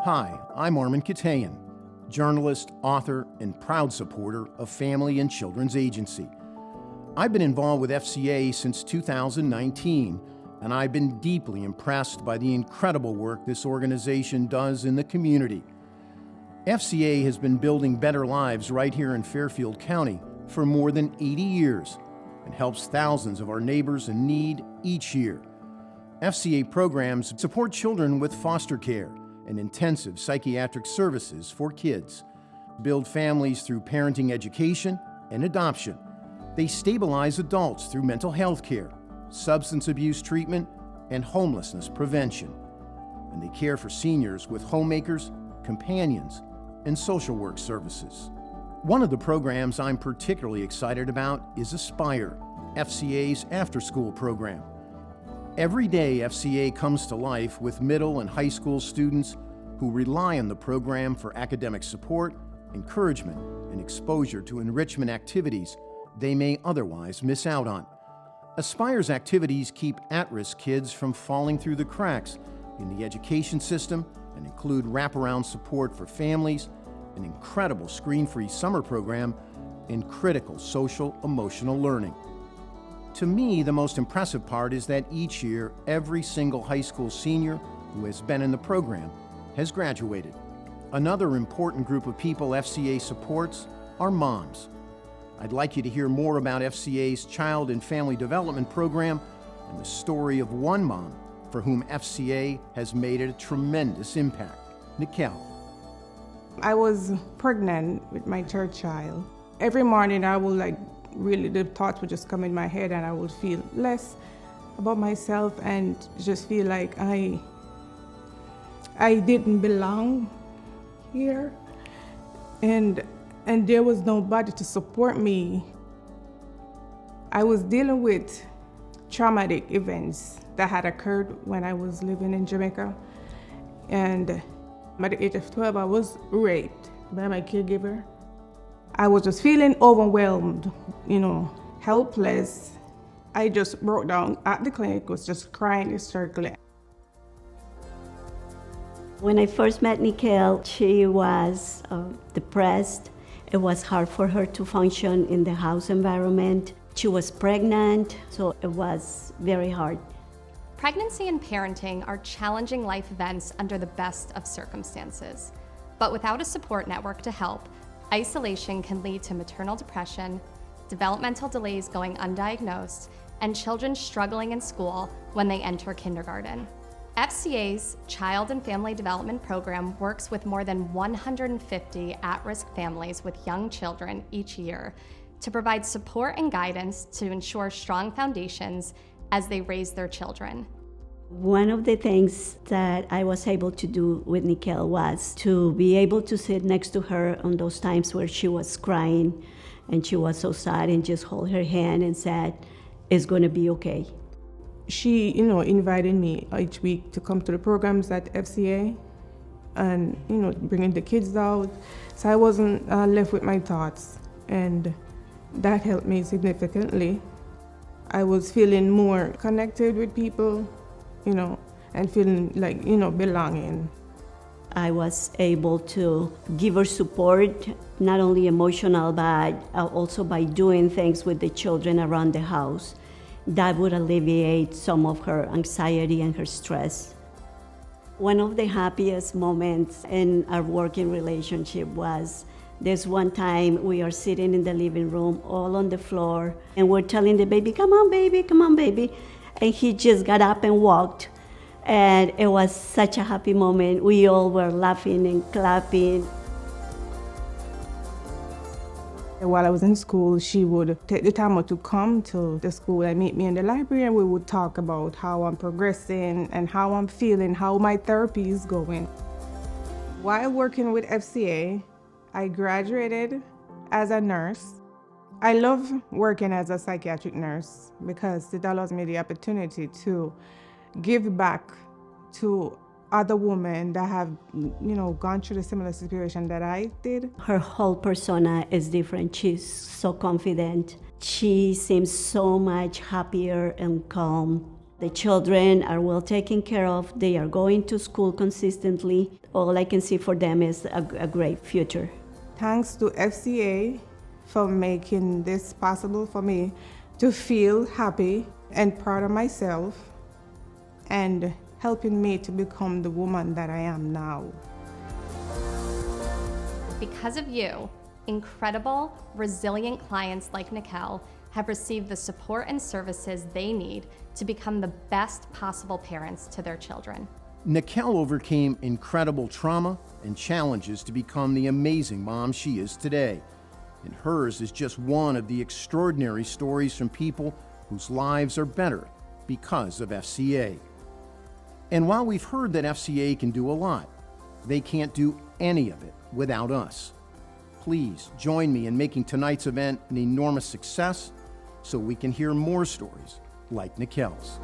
Hi, I'm Armen Keteyian, journalist, author, and proud supporter of Family and Children's Agency. I've been involved with FCA since 2019, and I've been deeply impressed by the incredible work this organization does in the community. FCA has been building better lives right here in Fairfield County for more than 80 years and helps thousands of our neighbors in need each year. FCA programs support children with foster care and intensive psychiatric services for kids, build families through parenting education and adoption. They stabilize adults through mental health care, substance abuse treatment, and homelessness prevention. And they care for seniors with homemakers, companions, and social work services. One of the programs I'm particularly excited about is Aspire, FCA's after-school program. Every day, FCA comes to life with middle and high school students who rely on the program for academic support, encouragement, and exposure to enrichment activities they may otherwise miss out on. Aspire's activities keep at-risk kids from falling through the cracks in the education system and include wraparound support for families, an incredible screen-free summer program, and critical social-emotional learning. To me, the most impressive part is that each year, every single high school senior who has been in the program has graduated. Another important group of people FCA supports are moms. I'd like you to hear more about FCA's Child and Family Development Program and the story of one mom for whom FCA has made a tremendous impact. Nickel. I was pregnant with my third child. Every morning I would really the thoughts would just come in my head and I would feel less about myself and just feel like I didn't belong here. And there was nobody to support me. I was dealing with traumatic events that had occurred when I was living in Jamaica. And at the age of 12, I was raped by my caregiver. I was just feeling overwhelmed, helpless. I just broke down at the clinic, was just crying hysterically. When I first met Nickel, she was depressed. It was hard for her to function in the house environment. She was pregnant, so it was very hard. Pregnancy and parenting are challenging life events under the best of circumstances. But without a support network to help, isolation can lead to maternal depression, developmental delays going undiagnosed, and children struggling in school when they enter kindergarten. FCA's Child and Family Development Program works with more than 150 at-risk families with young children each year to provide support and guidance to ensure strong foundations as they raise their children. One of the things that I was able to do with Nickel was to be able to sit next to her on those times where she was crying and she was so sad and just hold her hand and said, "It's going to be okay." She, invited me each week to come to the programs at FCA and, bringing the kids out. So I wasn't left with my thoughts, and that helped me significantly. I was feeling more connected with people, and feeling like, belonging. I was able to give her support, not only emotional, but also by doing things with the children around the house. That would alleviate some of her anxiety and her stress. One of the happiest moments in our working relationship was this one time we are sitting in the living room all on the floor and we're telling the baby, come on baby. And he just got up and walked. And it was such a happy moment. We all were laughing and clapping. While I was in school, she would take the time out to come to the school and meet me in the library, and we would talk about how I'm progressing and how I'm feeling, how my therapy is going. While working with FCA, I graduated as a nurse. I love working as a psychiatric nurse because it allows me the opportunity to give back to other women that have, gone through the similar situation that I did. Her whole persona is different. She's so confident. She seems so much happier and calm. The children are well taken care of. They are going to school consistently. All I can see for them is a great future. Thanks to FCA for making this possible for me to feel happy and proud of myself and helping me to become the woman that I am now. Because of you, incredible, resilient clients like Nickel have received the support and services they need to become the best possible parents to their children. Nickel overcame incredible trauma and challenges to become the amazing mom she is today. And hers is just one of the extraordinary stories from people whose lives are better because of FCA. And while we've heard that FCA can do a lot, they can't do any of it without us. Please join me in making tonight's event an enormous success so we can hear more stories like Nickel's.